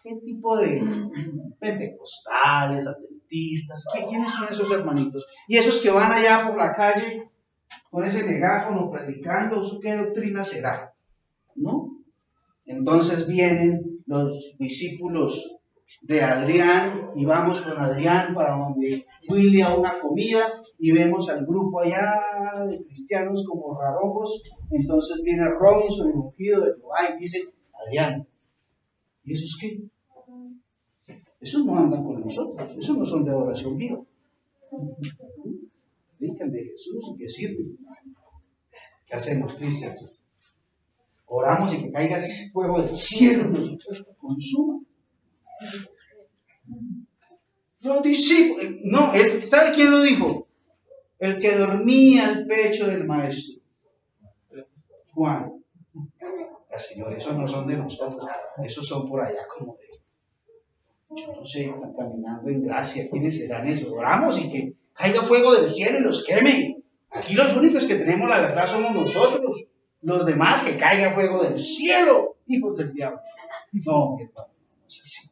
¿Qué tipo de pentecostales, adventistas? ¿Quiénes son esos hermanitos? Y esos que van allá por la calle con ese megáfono predicando, ¿qué doctrina será? ¿No? Entonces vienen los discípulos de Adrián y vamos con Adrián para donde Willy a una comida y vemos al grupo allá de cristianos como rarojos. Entonces viene Robinson, el ungido de Jehová, y dice: Adrián, ¿y esos qué? Esos no andan con nosotros, esos no son de oración viva. Predican de Jesús y que sirven. ¿Qué hacemos, cristianos? Oramos y que caiga ese fuego del cielo y nos consuma. Los discípulos, no, ¿sabe quién lo dijo? El que dormía al pecho del maestro, Juan. Señor, esos no son de nosotros, esos son por allá como de, yo no sé, caminando en gracia. ¿Quiénes serán esos? Oramos y que caiga fuego del cielo y los queme. Aquí los únicos que tenemos la verdad somos nosotros. Los demás, que caiga fuego del cielo, hijos del diablo. No, mi hermano, no es así.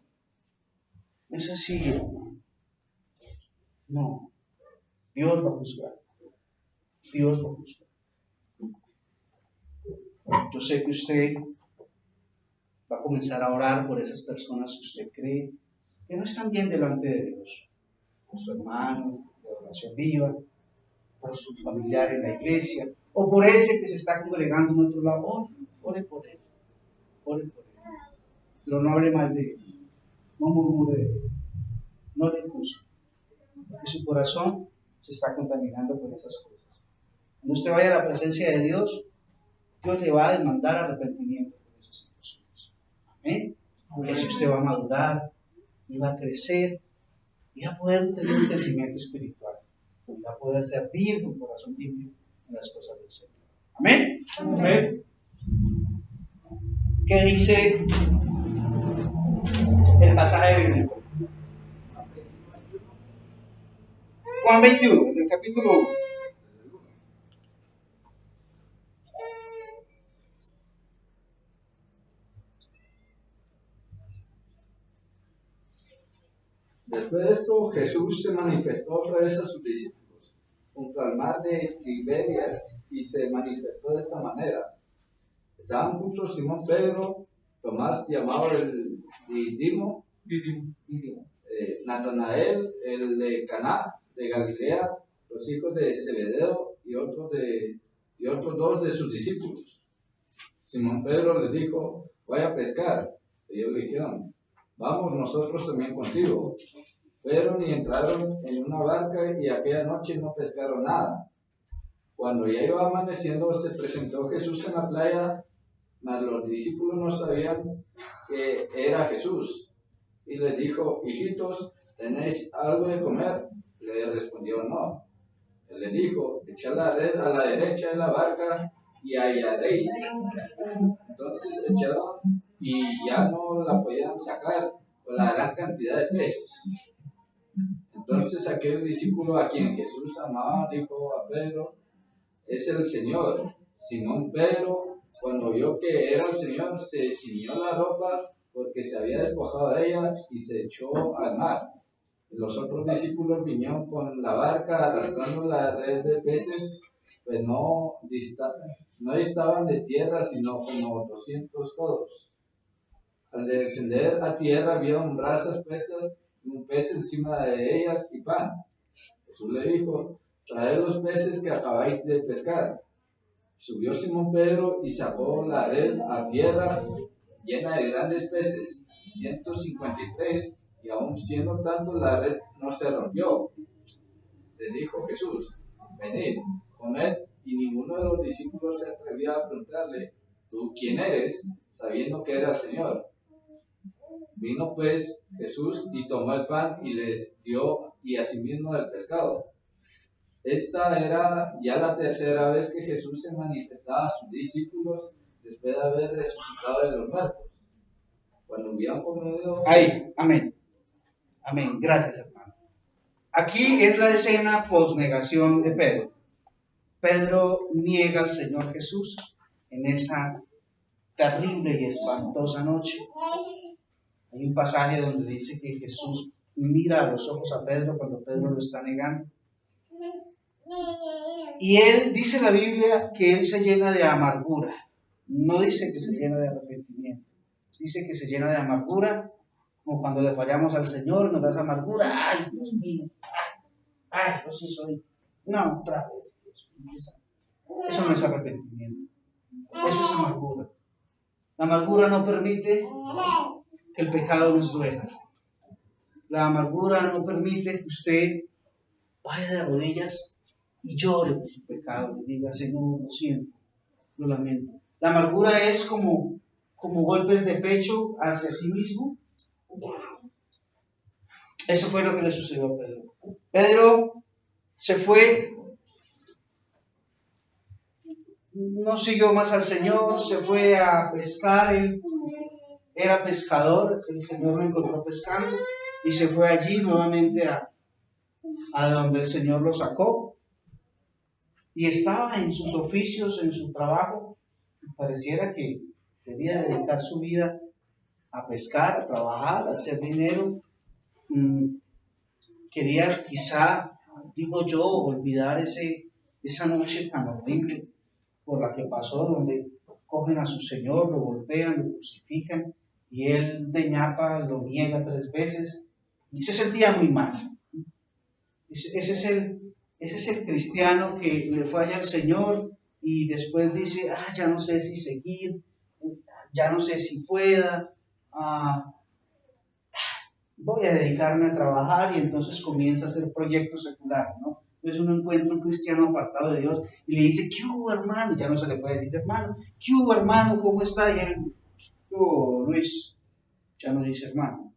No es así, hermano. No. Dios va a juzgar. Dios va a juzgar. Yo sé que usted va a comenzar a orar por esas personas que usted cree que no están bien delante de Dios, por su hermano de oración viva, por su familiar en la iglesia, o por ese que se está congregando en otro lado. Ore por él, ore por él. Pero no hable mal de él, no murmure de él, no le juzgue, porque su corazón se está contaminando con esas cosas. Cuando usted vaya a la presencia de Dios, Dios le va a demandar arrepentimiento por esas situaciones. Amén. Porque así usted va a madurar y va a crecer y va a poder tener un crecimiento espiritual. Y va a poder servir con corazón limpio en las cosas del Señor. Amén.
Amén.
¿Qué dice el pasaje bíblico? Juan 21, desde el capítulo 1.
Después de esto, Jesús se manifestó otra vez a sus discípulos junto al mar de Tiberias y se manifestó de esta manera. Estaban juntos Simón Pedro, Tomás llamado el Didimo, Natanael, el de Caná de Galilea, los hijos de Zebedeo y otros dos de sus discípulos. Simón Pedro les dijo: voy a pescar. Ellos le dijeron: vamos nosotros también contigo. Pero ni entraron en una barca y aquella noche no pescaron nada. Cuando ya iba amaneciendo, se presentó Jesús en la playa, mas los discípulos no sabían que era Jesús. Y les dijo: hijitos, ¿tenéis algo de comer? Le respondió: no. Él le dijo: echad la red a la derecha de la barca y hallaréis. Entonces echaron y ya no la podían sacar por la gran cantidad de peces. Entonces aquel discípulo a quien Jesús amaba dijo a Pedro: es el Señor. Simón Pedro, cuando vio que era el Señor, se ciñó la ropa porque se había despojado de ella y se echó al mar. Los otros discípulos vinieron con la barca arrastrando la red de peces, pues no distaban de tierra sino como 200 codos. Al descender a tierra vieron brasas puestas y un pez encima de ellas y pan. Jesús le dijo: traed los peces que acabáis de pescar. Subió Simón Pedro y sacó la red a tierra llena de grandes peces, 153, y aun siendo tanto la red no se rompió. Le dijo Jesús: venid, comed. Y ninguno de los discípulos se atrevía a preguntarle: ¿tú quién eres?, sabiendo que era el Señor. Vino pues Jesús y tomó el pan y les dio, y asimismo del pescado. Esta era ya la tercera vez que Jesús se manifestaba a sus discípulos después de haber resucitado de los muertos. Cuando hubieran comido...
Ahí, amén. Amén. Gracias, hermano. Aquí es la escena posnegación de Pedro. Pedro niega al Señor Jesús en esa terrible y espantosa noche. Hay un pasaje donde dice que Jesús mira a los ojos a Pedro cuando Pedro lo está negando. Y él, dice la Biblia, que él se llena de amargura. No dice que se llena de arrepentimiento. Dice que se llena de amargura, como cuando le fallamos al Señor, nos da esa amargura. Ay, Dios mío. Ay, yo sí soy. No, otra vez. Dios mío. Eso no es arrepentimiento. Eso es amargura. La amargura no permite que el pecado nos duela. La amargura no permite que usted vaya de rodillas y llore por su pecado y diga: Señor, lo siento, lo lamento. La amargura es como golpes de pecho hacia sí mismo. Eso fue lo que le sucedió a Pedro. Pedro se fue, no siguió más al Señor, se fue a pescar. Él era pescador, el Señor lo encontró pescando y se fue allí nuevamente a donde el Señor lo sacó. Y estaba en sus oficios, en su trabajo, y pareciera que debía dedicar su vida a pescar, a trabajar, a hacer dinero. Quería quizá, digo yo, olvidar esa noche tan horrible por la que pasó, donde cogen a su Señor, lo golpean, lo crucifican y él de ñapa lo niega 3 veces y se sentía muy mal. Ese es el cristiano que le falla al Señor y después dice, ya no sé si seguir, ya no sé si pueda, voy a dedicarme a trabajar, y entonces comienza a hacer proyectos seculares, ¿no? Entonces uno encuentra un cristiano apartado de Dios y le dice, ¿qué hubo, hermano? Ya no se le puede decir hermano. ¿Qué hubo, hermano? ¿Cómo está? Y él, ¿qué hubo, Luis? Ya no dice hermano,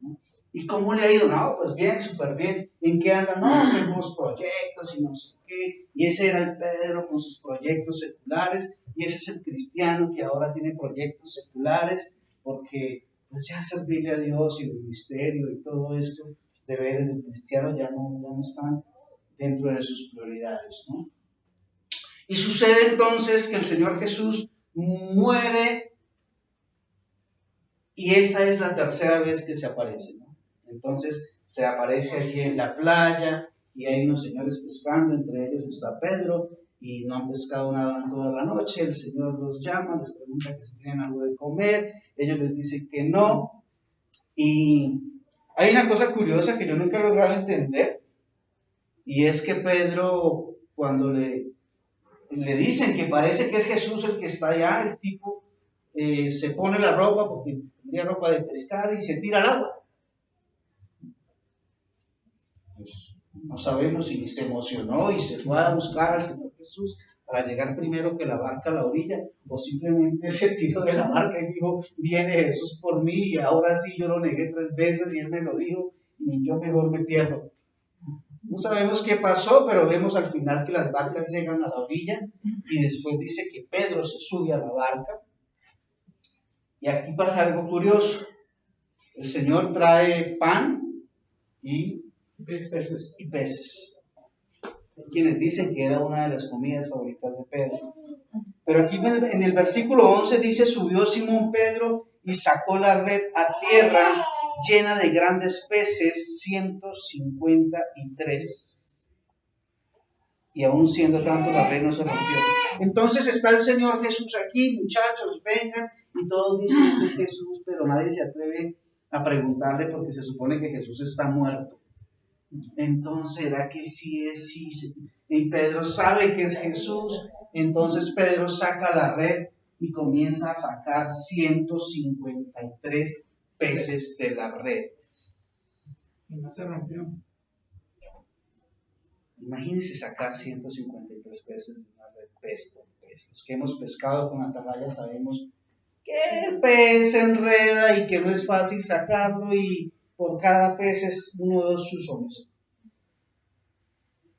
¿no? ¿Y cómo le ha ido? No, pues bien, súper bien. ¿En qué anda? No, tenemos proyectos y no sé qué. Y ese era el Pedro con sus proyectos seculares, y ese es el cristiano que ahora tiene proyectos seculares, porque pues ya servirle a Dios y el ministerio y todo esto, deberes del cristiano ya no están dentro de sus prioridades, ¿no? Y sucede entonces que el Señor Jesús muere, y esa es la tercera vez que se aparece, ¿no? Entonces se aparece allí en la playa y hay unos señores pescando, entre ellos está Pedro, y no han pescado nada en toda la noche. El Señor los llama, les pregunta que si tienen algo de comer, ellos les dicen que no, y hay una cosa curiosa que yo nunca he logrado entender, y es que Pedro, cuando le dicen que parece que es Jesús el que está allá, el tipo se pone la ropa, porque tendría ropa de pescar, y se tira al agua. Pues no sabemos si se emocionó y se fue a buscar al Señor Jesús para llegar primero que la barca a la orilla, o simplemente se tiró de la barca y dijo, viene Jesús por mí, y ahora sí yo lo negué 3 veces y él me lo dijo, y yo mejor me pierdo. No sabemos qué pasó, pero vemos al final que las barcas llegan a la orilla, y después dice que Pedro se sube a la barca. Y aquí pasa algo curioso. El Señor trae pan y peces. Hay quienes dicen que era una de las comidas favoritas de Pedro. Pero aquí en el versículo 11 dice, subió Simón Pedro y sacó la red a tierra llena de grandes peces, 153. Y aún siendo tanto, la red no se rompió. Entonces está el Señor Jesús aquí, muchachos, vengan, y todos dicen, ese es Jesús, pero nadie se atreve a preguntarle porque se supone que Jesús está muerto. Entonces, ¿será que sí es? Sí. Y Pedro sabe que es Jesús. Entonces Pedro saca la red y comienza a sacar 153 peces de la red.
Y no se rompió.
Imagínense sacar 153 peces de una red, pez por pez. Los que hemos pescado con atarraya sabemos que el pez se enreda y que no es fácil sacarlo, y por cada pez es 1 o 2 chuzones.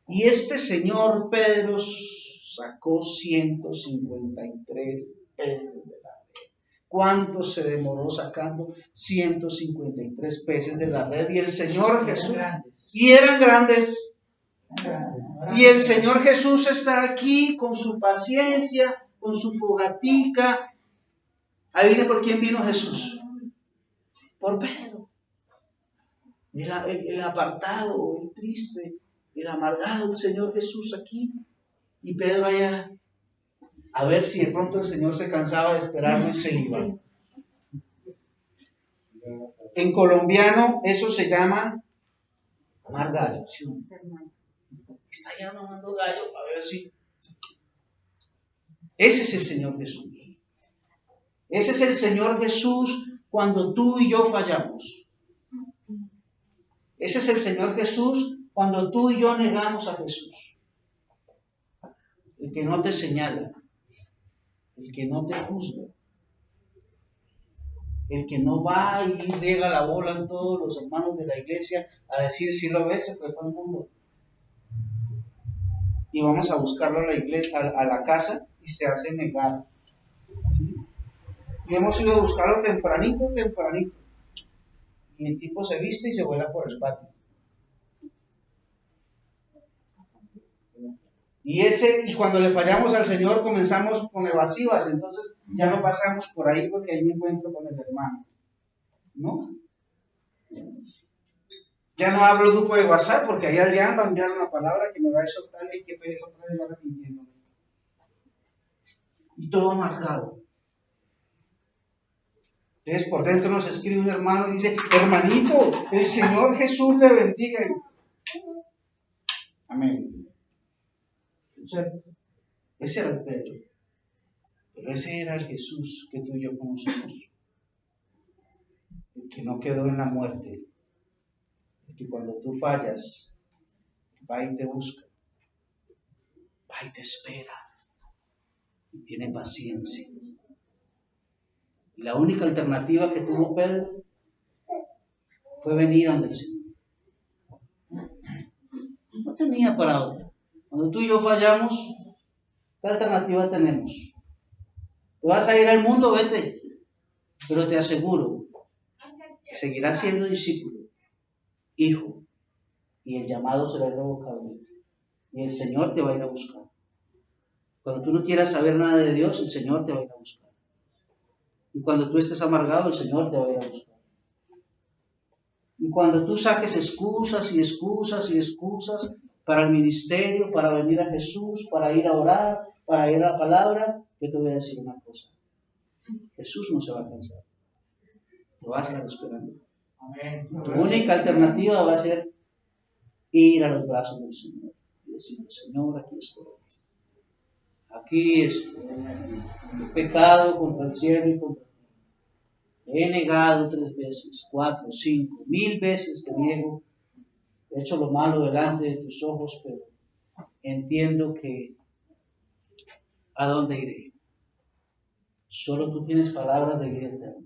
Y este señor Pedro sacó 153 peces de la red. ¿Cuánto se demoró sacando 153 peces de la red? Y el Señor Jesús, y eran grandes. Y el Señor Jesús está aquí con su paciencia, con su fogatica. ¿Adivine por quién vino Jesús? Por Pedro. El apartado, el triste, el amargado, el Señor Jesús aquí. Y Pedro allá. A ver si de pronto el Señor se cansaba de esperarlo y se iba. En colombiano eso se llama mamar gallo. Está ya mamando gallo a ver si. Ese es el Señor Jesús. Ese es el Señor Jesús cuando tú y yo fallamos. Ese es el Señor Jesús cuando tú y yo negamos a Jesús. El que no te señala, el que no te juzga, el que no va y riega la bola en todos los hermanos de la iglesia a decir, si lo ves, se fue para el mundo. Y vamos a buscarlo a la iglesia, a la casa, y se hace negar. ¿Sí? Y hemos ido a buscarlo tempranito. Y el tipo se viste y se vuela por el patio. Y cuando le fallamos al Señor comenzamos con evasivas, entonces ya no pasamos por ahí porque ahí me encuentro con el hermano. ¿No? Ya no hablo grupo de WhatsApp porque ahí Adrián va a enviar una palabra que me va a exhortar y que pereza otra vez va arrepintiéndome. Y todo amargado. Entonces por dentro nos escribe un hermano y dice, hermanito, el Señor Jesús le bendiga. Amén. Entonces, ese era el Pedro. Pero ese era el Jesús que tú y yo conocemos. El que no quedó en la muerte. El que cuando tú fallas, va y te busca. Va y te espera. Y tiene paciencia. Y la única alternativa que tuvo Pedro fue venir ante el Señor. No tenía para otra. Cuando tú y yo fallamos, ¿qué alternativa tenemos? ¿Te vas a ir al mundo? Vete. Pero te aseguro que seguirás siendo discípulo, hijo, y el llamado será irrevocable. Y el Señor te va a ir a buscar. Cuando tú no quieras saber nada de Dios, el Señor te va a ir a buscar. Y cuando tú estés amargado, el Señor te va a ir a buscar. Y cuando tú saques excusas y excusas y excusas para el ministerio, para venir a Jesús, para ir a orar, para ir a la palabra, yo te voy a decir una cosa. Jesús no se va a cansar. Te va a estar esperando. Tu única alternativa va a ser ir a los brazos del Señor. Y decirle, Señor, aquí estoy. Aquí estoy. He pecado contra el cielo y contra ti. He negado 3 veces, 4, 5, 1000 veces te niego. He hecho lo malo delante de tus ojos, pero entiendo que ¿a dónde iré? Solo tú tienes palabras de vida eterna.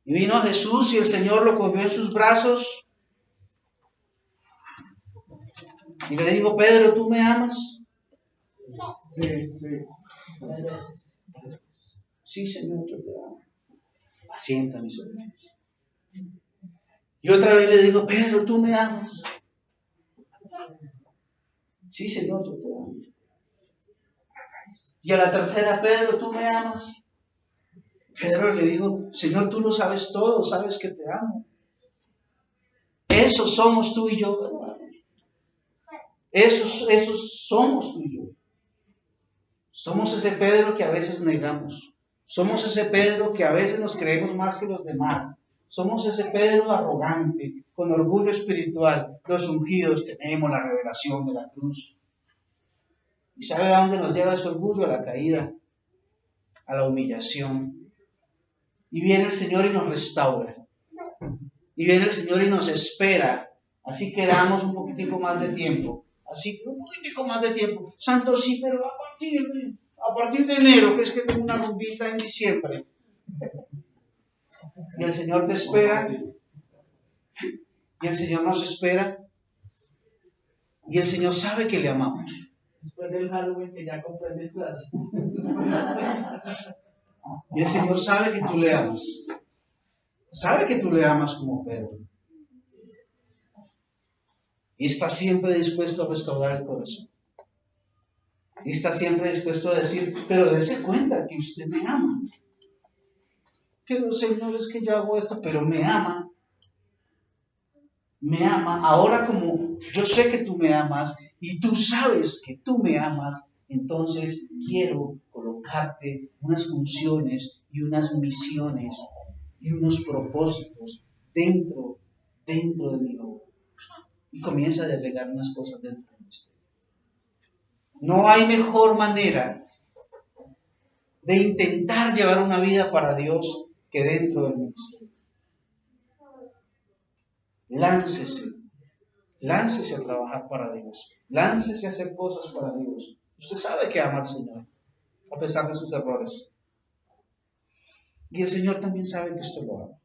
Y vino a Jesús y el Señor lo cogió en sus brazos y le dijo, Pedro, ¿tú me amas?
Sí.
Sí, Señor, yo te amo. Pacienta mis ovejas. Y otra vez le dijo, Pedro, ¿tú me amas? Sí, Señor, yo te amo. Y a la tercera, Pedro, ¿tú me amas? Pedro le dijo, Señor, tú lo sabes todo, sabes que te amo. Eso somos tú y yo, hermano. Esos somos tú y yo. Somos ese Pedro que a veces negamos. Somos ese Pedro que a veces nos creemos más que los demás. Somos ese Pedro arrogante, con orgullo espiritual. Los ungidos tenemos la revelación de la cruz. ¿Y sabe a dónde nos lleva ese orgullo? A la caída, a la humillación. Y viene el Señor y nos restaura. Y viene el Señor y nos espera. Así queramos un poquitico más de tiempo. Así un poquitico más de tiempo. Santo, sí, pero a partir de enero, que es que tengo una rumbita en diciembre. Y el Señor te espera. Y el Señor nos espera. Y el Señor sabe que le amamos.
Después del Halloween que ya compré mi clase.
Y el Señor sabe que tú le amas. Sabe que tú le amas como Pedro. Y está siempre dispuesto a restaurar el corazón. Y está siempre dispuesto a decir, pero dése cuenta que usted me ama. Pero Señor, es que yo hago esto, pero me ama. Me ama. Ahora como yo sé que tú me amas y tú sabes que tú me amas, entonces quiero colocarte unas funciones y unas misiones y unos propósitos dentro de mi obra. Y comienza a delegar unas cosas dentro de usted. No hay mejor manera de intentar llevar una vida para Dios que dentro del ministerio. Láncese a trabajar para Dios. Láncese a hacer cosas para Dios. Usted sabe que ama al Señor, a pesar de sus errores. Y el Señor también sabe que usted lo ama.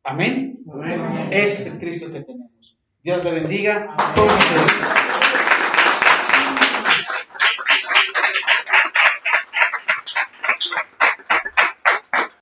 Amén.
Amén.
Ese es el Cristo que tenemos. Dios le bendiga.